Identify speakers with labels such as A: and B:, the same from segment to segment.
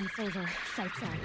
A: Once over, fights on.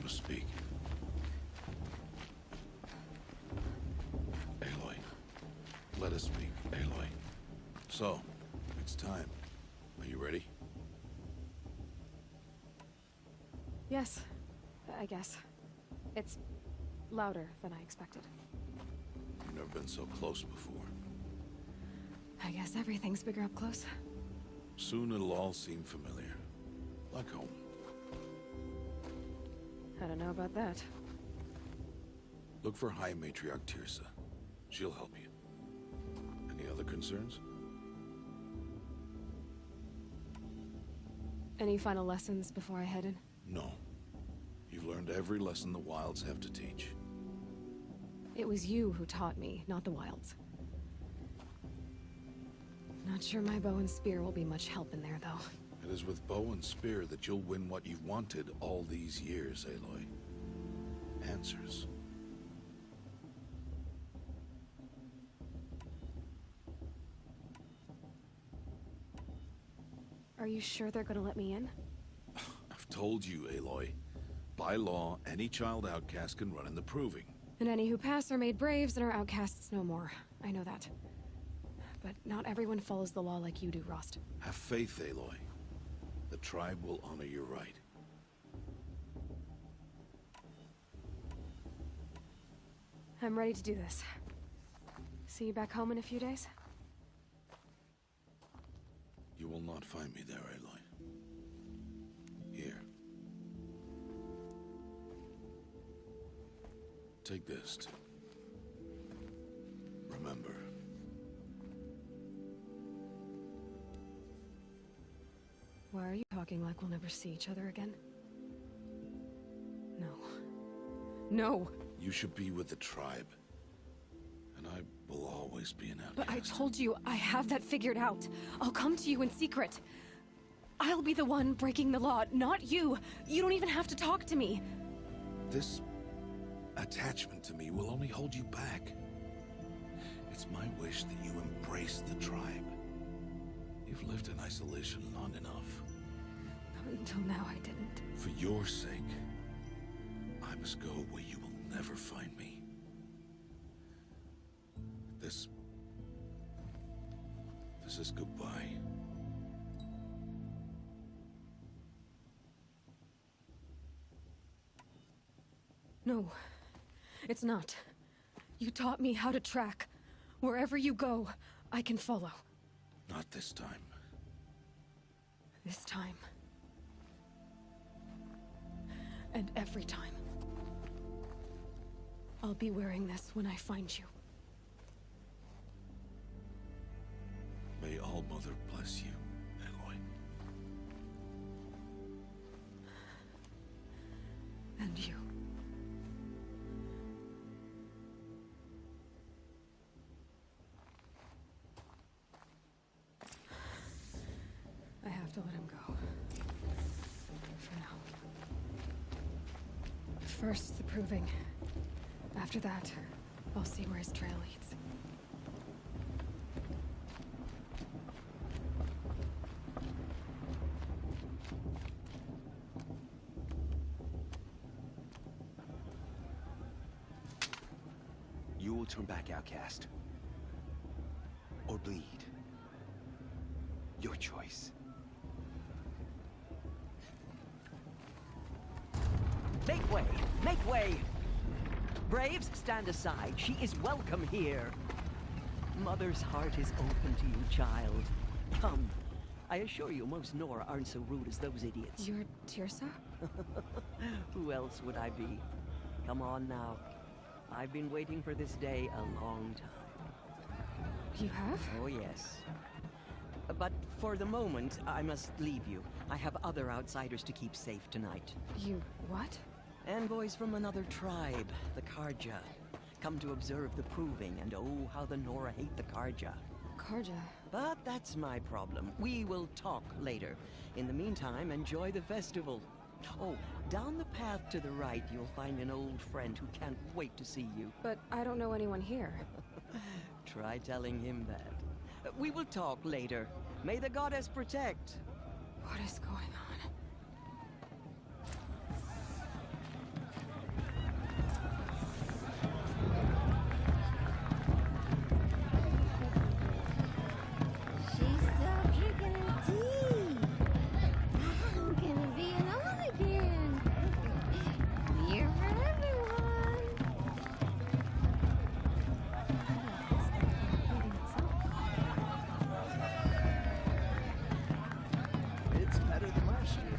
B: Speak. Aloy, let us speak, Aloy. So, it's time. Are you ready?
A: Yes, I guess. It's louder than I expected.
B: You've never been so close before.
A: I guess everything's bigger up close.
B: Soon it'll all seem familiar. Like home.
A: I don't know about that.
B: Look for High Matriarch Tirsa. She'll help you. Any other concerns?
A: Any final lessons before I head in?
B: No. You've learned every lesson the Wilds have to teach.
A: It was you who taught me, not the Wilds. Not sure my bow and spear will be much help in there, though.
B: It is with bow and spear that you'll win what you've wanted all these years, Aloy. Answers.
A: Are you sure they're gonna let me in?
B: I've told you, Aloy. By law, any child outcast can run in the Proving.
A: And any who pass are made braves and are outcasts no more. I know that. But not everyone follows the law like you do, Rost.
B: Have faith, Aloy. The tribe will honor your right.
A: I'm ready to do this. See you back home in a few days?
B: You will not find me there, Aloy. Here. Take this to remember.
A: Why are you talking like we'll never see each other again? No. No!
B: You should be with the tribe. And I will always be an outcast.
A: But I told you, I have that figured out. I'll come to you in secret. I'll be the one breaking the law, not you. You don't even have to talk to me.
B: This attachment to me will only hold you back. It's my wish that you embrace the tribe. You've lived in isolation long enough.
A: Until now, I didn't.
B: For your sake, I must go where you will never find me. This is goodbye.
A: No, it's not. You taught me how to track. Wherever you go, I can follow.
B: Not this time.
A: This time. And every time. I'll be wearing this when I find you.
B: May All Mother bless you, Aloy.
A: And you. to let him go. For now. First, the proving. After that, I'll see where his trail leads.
C: You will turn back, outcast. Or bleed. Your choice.
D: Make way! Make way! Braves, stand aside. She is welcome here. Mother's heart is open to you, child. Come. I assure you, most Nora aren't so rude as those idiots.
A: You're Tirsa?
D: Who else would I be? Come on now. I've been waiting for this day a long time.
A: You have?
D: Oh, yes. But for the moment, I must leave you. I have other outsiders to keep safe tonight.
A: You what?
D: Envoys from another tribe, the Karja. Come to observe the proving, and oh, how the Nora hate the Karja.
A: Karja.
D: But that's my problem. We will talk later. In the meantime, enjoy the festival. Oh, down the path to the right, you'll find an old friend who can't wait to see you.
A: But I don't know anyone here.
D: Try telling him that. We will talk later. May the goddess protect.
A: What is going on?
E: She's still drinking her tea. I'm gonna be an old again. Beer for everyone.
C: It's better than last year.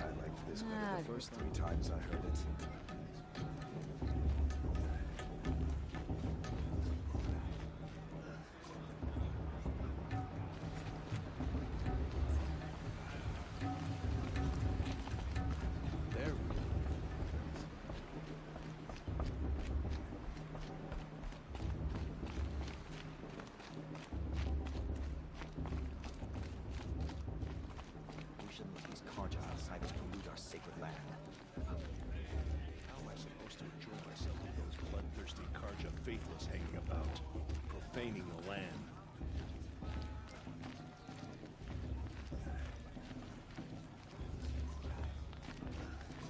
C: I liked this better the first 3 times I heard it. There we go. We shouldn't let these Karja outsiders pollute our sacred land.
B: How am I supposed to enjoy myself with those bloodthirsty Karja faithless hanging about, profaning the land?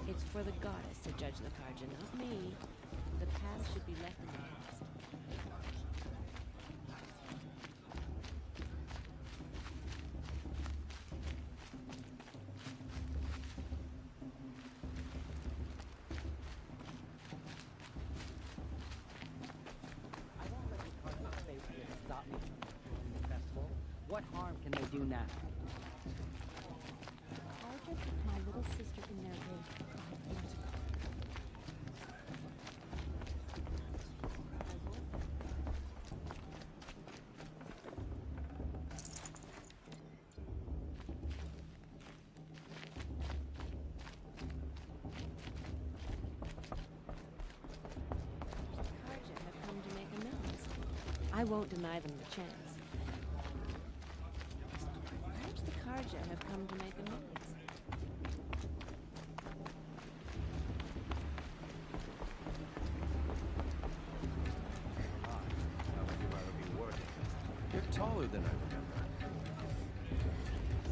F: It's for the goddess to judge the Karja, not me. The past should be left in the past.
D: I won't let the Karja stay here to stop me from enjoying the festival. What harm can they do now?
F: Karja put my little sister in their way 5 years ago. Karja have come to make amends. I won't deny them the chance. Perhaps the Karja have come to make amends.
C: You're taller than I remember.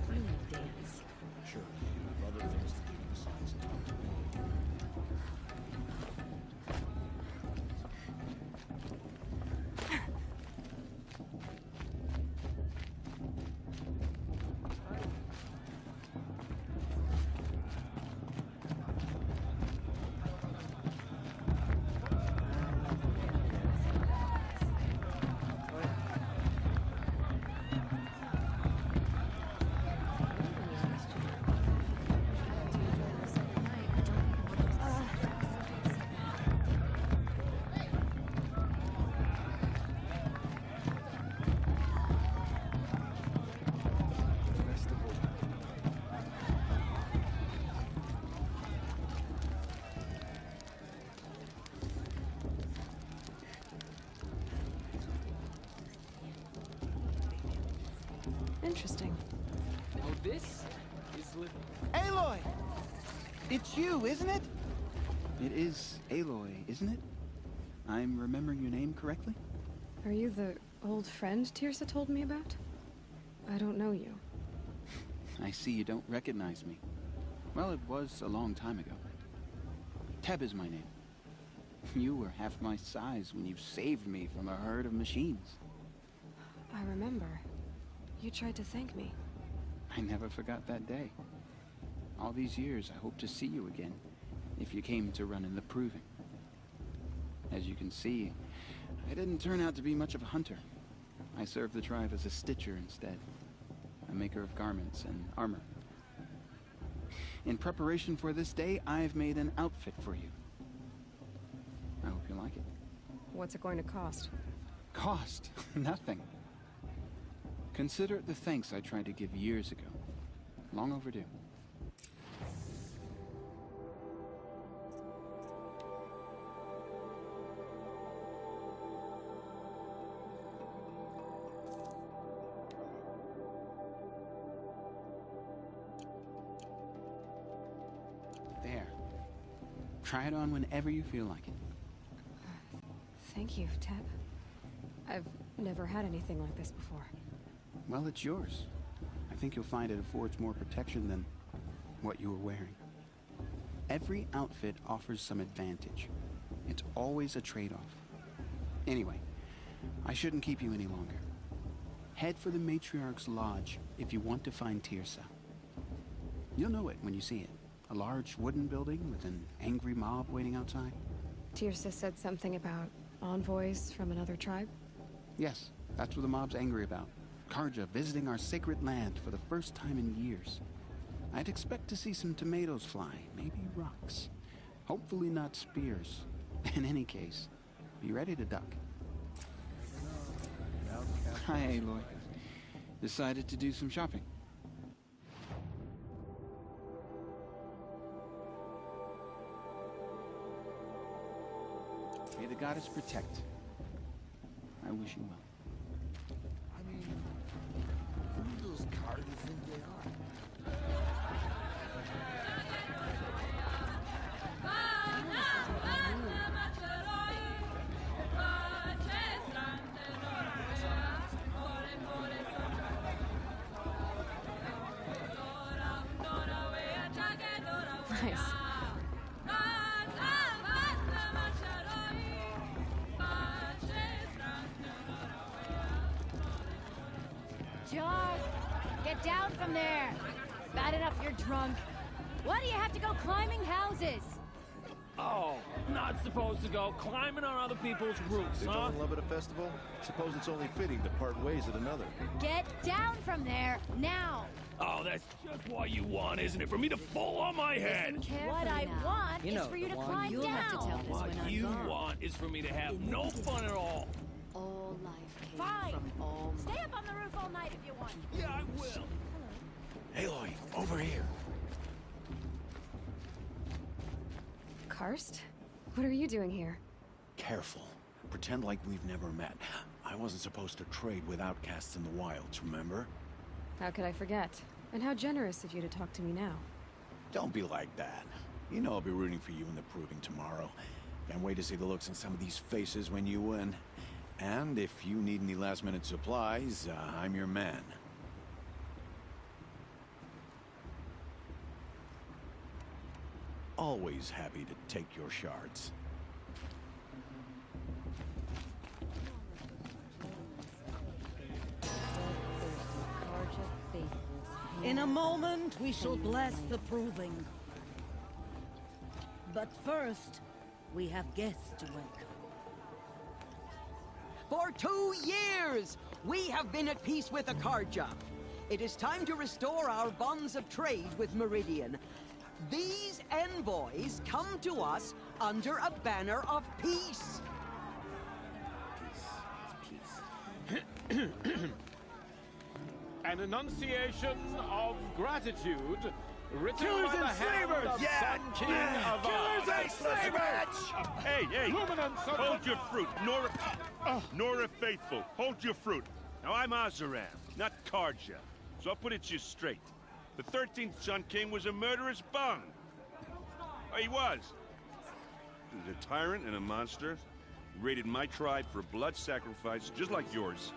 F: I need to dance.
B: Sure, you have other things to do besides talk to me.
A: Interesting.
G: Oh, this is living.
H: Aloy! It's you, isn't it? It is Aloy, isn't it? I'm remembering your name correctly?
A: Are you the old friend Tirsa told me about? I don't know you.
H: I see you don't recognize me. Well, it was a long time ago. Teb is my name. You were half my size when you saved me from a herd of machines.
A: I remember. You tried to thank me.
H: I never forgot that day. All these years, I hope to see you again, if you came to run in the proving. As you can see, I didn't turn out to be much of a hunter. I served the tribe as a stitcher instead, a maker of garments and armor. In preparation for this day, I've made an outfit for you. I hope you like it.
A: What's it going to cost?
H: Cost? Nothing. Consider it the thanks I tried to give years ago. Long overdue. There. Try it on whenever you feel like it.
A: Thank you, Teb. I've never had anything like this before.
H: Well, it's yours. I think you'll find it affords more protection than what you were wearing. Every outfit offers some advantage. It's always a trade-off. Anyway, I shouldn't keep you any longer. Head for the Matriarch's Lodge if you want to find Tirsa. You'll know it when you see it. A large wooden building with an angry mob waiting outside.
A: Tirsa said something about envoys from another tribe?
H: Yes, that's what the mob's angry about. Karja visiting our sacred land for the first time in years. I'd expect to see some tomatoes fly, maybe rocks. Hopefully not spears. In any case, be ready to duck. Hi, Aloy. Decided to do some shopping. May the goddess protect. I wish you well.
C: I mean, who do those cards think they are?
A: Nice.
E: John, get down from there. Bad enough you're drunk. Why do you have to go climbing houses?
G: Oh, not supposed to go climbing on other people's roofs,
C: They
G: huh?
C: fell in love at a festival? Suppose it's only fitting to part ways at another.
E: Get down from there, now.
G: Oh, that's just what you want, isn't it? For me to fall on my head.
E: What I want is for you to climb
F: You'll
E: down.
F: have to tell this
G: What
F: when I'm
G: you
F: gone.
G: want is for me to have no fun at all.
F: All life came
E: Fine.
F: from all
E: Stay up on the roof all night if you want.
G: Yeah, I will.
C: Aloy, over here.
A: Karst? What are you doing here?
I: Careful. Pretend like we've never met. I wasn't supposed to trade with outcasts in the wilds, remember?
A: How could I forget? And how generous of you to talk to me now.
I: Don't be like that. You know I'll be rooting for you in the proving tomorrow. Can't wait to see the looks on some of these faces when you win. And if you need any last-minute supplies, I'm your man. Always happy to take your shards.
J: In a moment, we shall bless the proving. But first, we have guests to welcome.
D: For 2 years, we have been at peace with Akarja. It is time to restore our bonds of trade with Meridian. These envoys come to us under a banner of peace.
K: An enunciation of gratitude written
C: Killers
K: by the
C: and
K: hand
C: slavers!
K: of
C: Yeah!
K: Sun King of
C: Killers and slavers!
K: Hey! Luminance of
L: Hold your fruit, Nora faithful. Hold your fruit. Now I'm Azaram, not Karja. So I'll put it to you straight. The 13th Sun King was a murderous bung. Oh, he was. He was a tyrant and a monster. He raided my tribe for blood sacrifice, just like yours.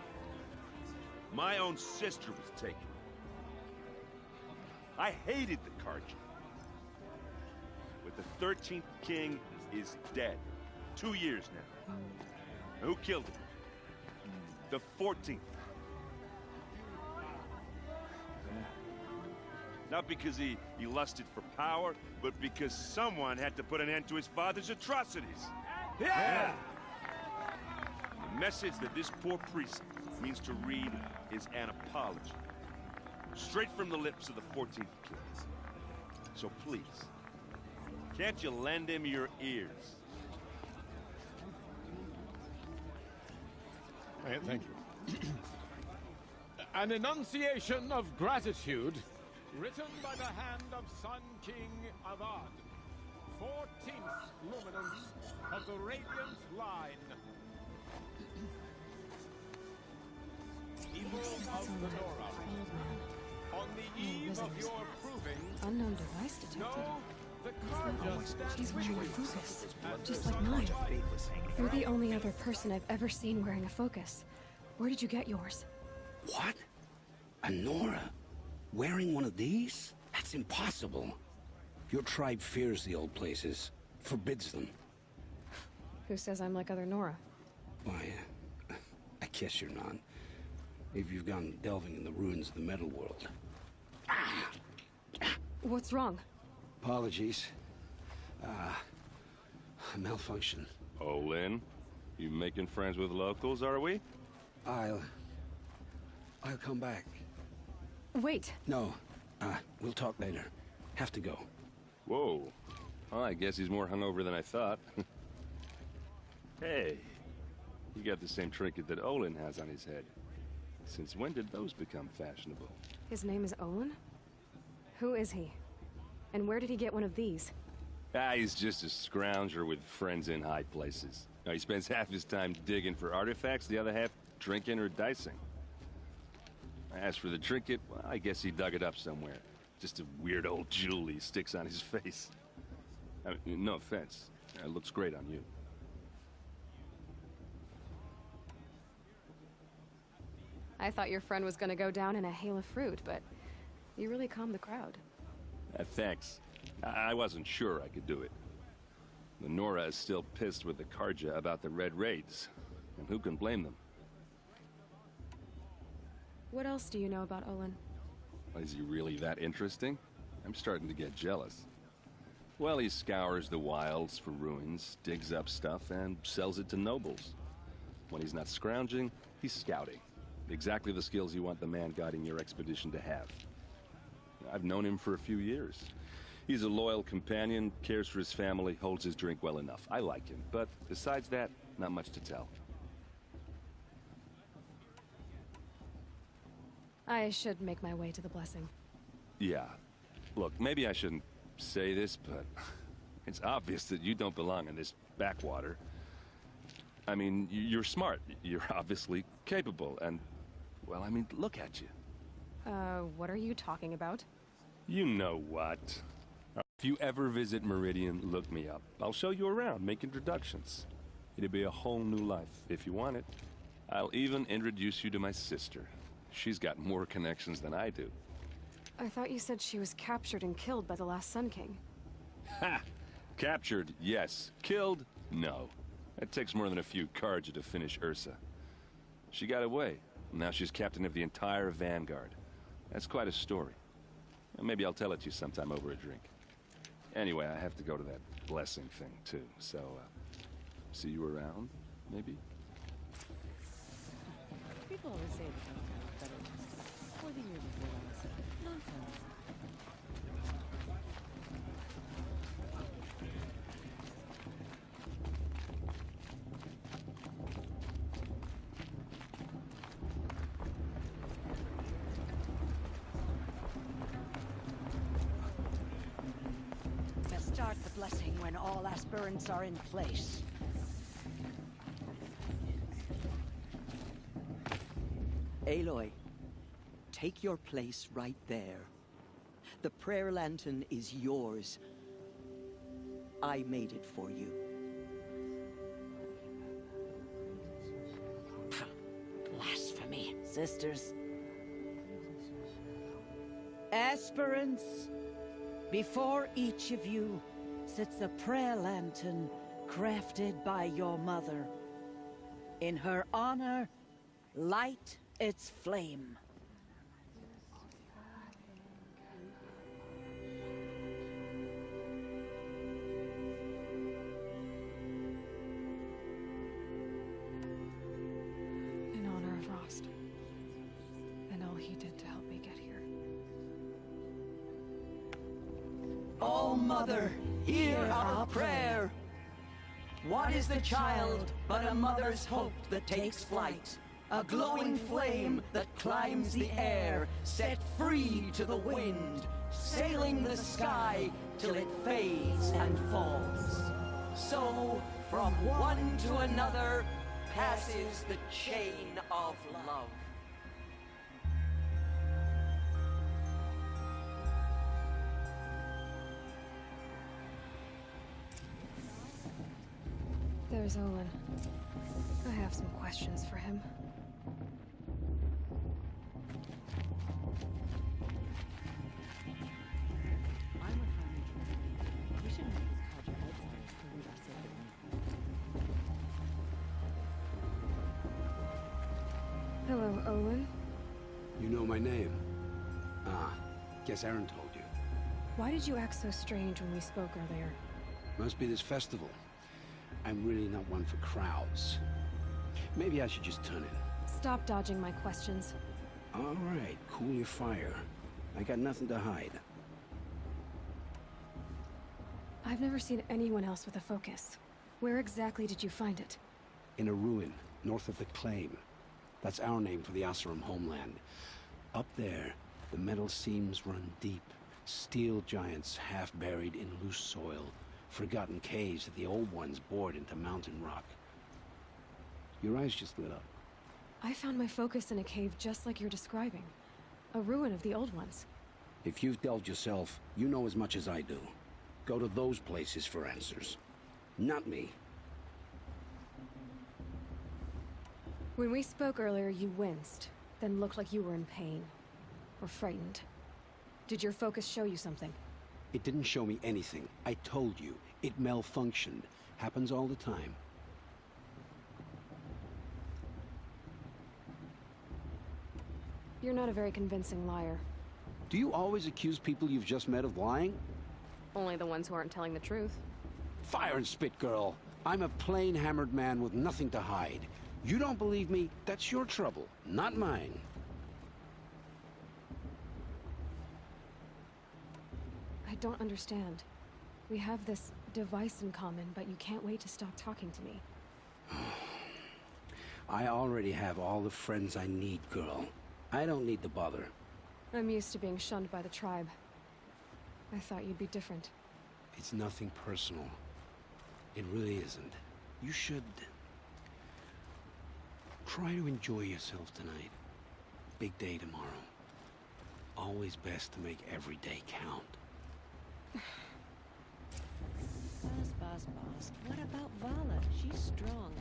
L: My own sister was taken. I hated the Carja. But the 13th King is dead. 2 years now. Who killed him? The 14th. Not because he lusted for power, but because someone had to put an end to his father's atrocities. Yeah! The message that this poor priest means to read is an apology. Straight from the lips of the 14th King. So please, can't you lend him your ears?
K: Thank you. An enunciation of gratitude, written by the hand of Sun King Avad, 14th luminance of the Radiant Line. People of the Nora, on the eve of your proving,
A: Unknown device detected.
K: know the Carja
A: She's wearing a focus, just like mine. You're the only other person I've ever seen wearing a focus. Where did you get yours?
M: What? A Nora? Wearing one of these? That's impossible. Your tribe fears the old places, forbids them.
A: Who says I'm like other Nora?
M: Why, I guess you're not. If you've gone delving in the ruins of the metal world.
A: What's wrong?
M: Apologies. A malfunction.
L: Olin, you making friends with locals, are we?
M: I'll come back.
A: Wait.
M: No, we'll talk later. Have to go.
L: Whoa. Well, I guess he's more hungover than I thought. Hey, you got the same trinket that Olin has on his head. Since when did those become fashionable?
A: His name is Olin? Who is he? And where did he get one of these?
L: He's just a scrounger with friends in high places. Now, he spends half his time digging for artifacts, the other half drinking or dicing. As for the trinket, well, I guess he dug it up somewhere. Just a weird old jewel he sticks on his face. I mean, no offense. It looks great on you.
A: I thought your friend was gonna go down in a hail of fruit, but you really calmed the crowd.
L: Thanks. I wasn't sure I could do it. The Nora is still pissed with the Carja about the Red Raids, and who can blame them?
A: What else do you know about Olin?
L: Is he really that interesting? I'm starting to get jealous. Well, he scours the wilds for ruins, digs up stuff, and sells it to nobles. When he's not scrounging, he's scouting. Exactly the skills you want the man guiding your expedition to have. I've known him for a few years. He's a loyal companion, cares for his family, holds his drink well enough. I like him, but besides that, not much to tell.
A: I should make my way to the blessing.
L: Yeah. Look, maybe I shouldn't say this, but it's obvious that you don't belong in this backwater. I mean, you're smart. You're obviously capable, and, well, I mean, look at you.
A: What are you talking about?
L: You know what. If you ever visit Meridian, look me up. I'll show you around, make introductions. It'll be a whole new life, if you want it. I'll even introduce you to my sister. She's got more connections than I do.
A: I thought you said she was captured and killed by the last Sun King.
L: Ha! Captured, yes. Killed, no. It takes more than a few Carja to finish Ursa. She got away. Now she's captain of the entire Vanguard. That's quite a story. Maybe I'll tell it to you sometime over a drink. Anyway, I have to go to that blessing thing, too. So, see you around, maybe?
F: People always say the Duncan was better or the year before last. Nonsense.
J: Best start the blessing when all aspirants are in place.
D: Aloy, take your place right there. The prayer lantern is yours. I made it for you.
M: Blasphemy.
J: Sisters. Aspirants, before each of you sits a prayer lantern crafted by your mother. In her honor, light its flame.
A: In honor of Rost. And all he did to help me get here.
D: Oh, Mother, hear our prayer. What is the child but a mother's hope that takes flight? A glowing flame that climbs the air, set free to the wind, sailing the sky till it fades and falls. So, from one to another, passes the chain of love.
A: There's Olin. I have some questions for him.
F: I'm a family trouble. We shouldn't have this culture outside to prove our safety.
A: Hello, Olin.
M: You know my name? Ah, guess Aaron told you.
A: Why did you act so strange when we spoke earlier?
M: Must be this festival. I'm really not one for crowds. Maybe I should just turn in.
A: Stop dodging my questions.
M: All right, cool your fire. I got nothing to hide.
A: I've never seen anyone else with a focus. Where exactly did you find it?
M: In a ruin, north of the Claim. That's our name for the Oseram homeland. Up there, the metal seams run deep. Steel giants half buried in loose soil. Forgotten caves that the old ones bored into mountain rock. Your eyes just lit up.
A: I found my focus in a cave just like you're describing. A ruin of the old ones.
M: If you've delved yourself, you know as much as I do. Go to those places for answers. Not me.
A: When we spoke earlier, you winced, then looked like you were in pain. Or frightened. Did your focus show you something?
M: It didn't show me anything. I told you. It malfunctioned. Happens all the time.
A: You're not a very convincing liar.
M: Do you always accuse people you've just met of lying?
A: Only the ones who aren't telling the truth.
M: Fire and spit, girl. I'm a plain hammered man with nothing to hide. You don't believe me? That's your trouble, not mine.
A: I don't understand. We have this device in common, but you can't wait to stop talking to me.
M: I already have all the friends I need, girl. I don't need the bother.
A: I'm used to being shunned by the tribe. I thought you'd be different.
M: It's nothing personal. It really isn't. You should... try to enjoy yourself tonight. Big day tomorrow. Always best to make every day count.
F: Boss. What about Vala? She's strong.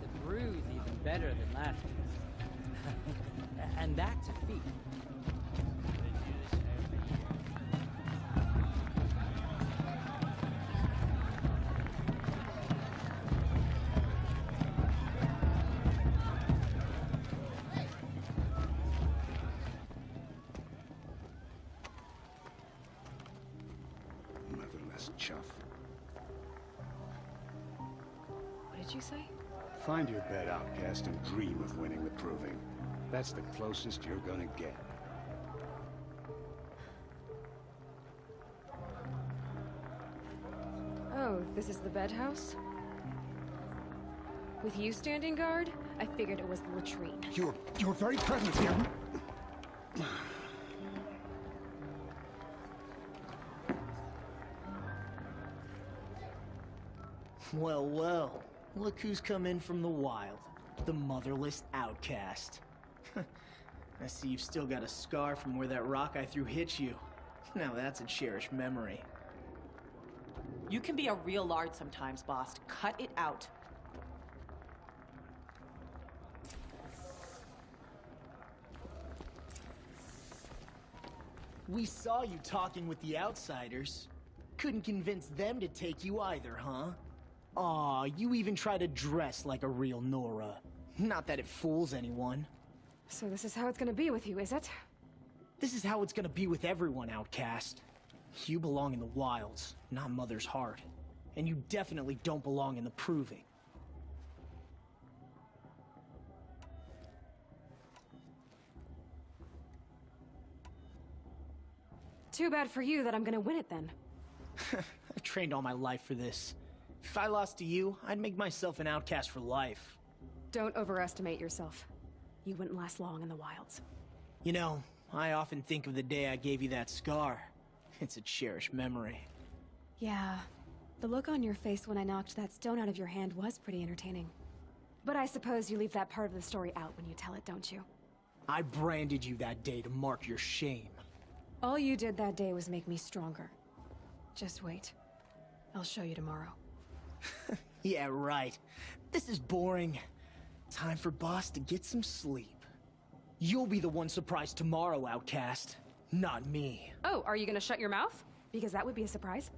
N: The brew's even better than last year's. And that's a feat.
M: Motherless chuff.
A: What did you say?
O: Find your bed, outcast, and dream of winning the proving. That's the closest you're gonna get.
A: Oh, this is the bed house? With you standing guard, I figured it was the latrine.
O: Your very presence here.
P: Well, look who's come in from the wild. The motherless outcast. I see you've still got a scar from where that rock I threw hit you. Now that's a cherished memory.
Q: You can be a real lard sometimes, boss. Cut it out.
P: We saw you talking with the outsiders. Couldn't convince them to take you either, huh? Aw, you even try to dress like a real Nora. Not that it fools anyone.
A: So this is how it's gonna be with you, is it?
P: This is how it's gonna be with everyone, outcast. You belong in the wilds, not Mother's Heart. And you definitely don't belong in the Proving.
A: Too bad for you that I'm gonna win it then.
P: I've trained all my life for this. If I lost to you, I'd make myself an outcast for life.
A: Don't overestimate yourself. You wouldn't last long in the wilds.
P: You know, I often think of the day I gave you that scar. It's a cherished memory.
A: Yeah, the look on your face when I knocked that stone out of your hand was pretty entertaining. But I suppose you leave that part of the story out when you tell it, don't you?
P: I branded you that day to mark your shame.
A: All you did that day was make me stronger. Just wait. I'll show you tomorrow.
P: Yeah, right. This is boring. Time for Boss to get some sleep. You'll be the one surprised tomorrow, outcast. Not me.
A: Oh, are you gonna shut your mouth? Because that would be a surprise.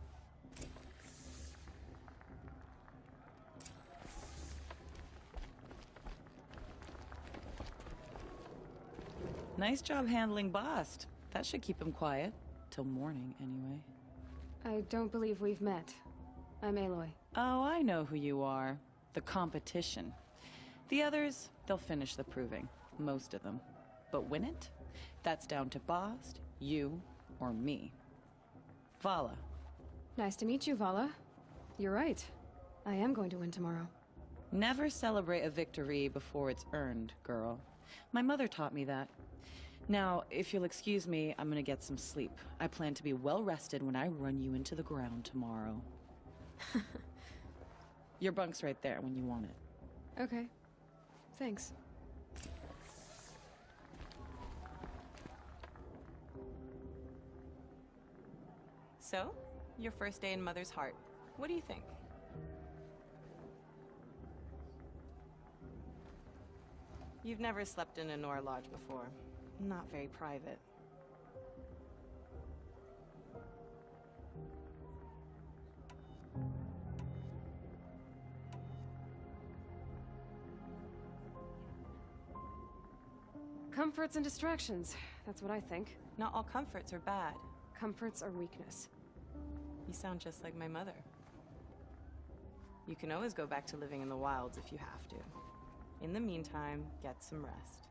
Q: Nice job handling Bast. That should keep him quiet. Till morning, anyway.
A: I don't believe we've met. I'm Aloy.
Q: Oh, I know who you are. The competition. The others, they'll finish the proving. Most of them. But win it? That's down to Bast, you, or me. Vala.
A: Nice to meet you, Vala. You're right. I am going to win tomorrow.
Q: Never celebrate a victory before it's earned, girl. My mother taught me that. Now, if you'll excuse me, I'm gonna get some sleep. I plan to be well rested when I run you into the ground tomorrow. Your bunk's right there when you want it.
A: Okay. Thanks.
Q: So, your first day in Mother's Heart. What do you think? You've never slept in a Nora lodge before. Not very private.
A: Comforts and distractions. That's what I think.
Q: Not all comforts are bad.
A: Comforts are weakness.
Q: You sound just like my mother. You can always go back to living in the wilds if you have to. In the meantime, get some rest.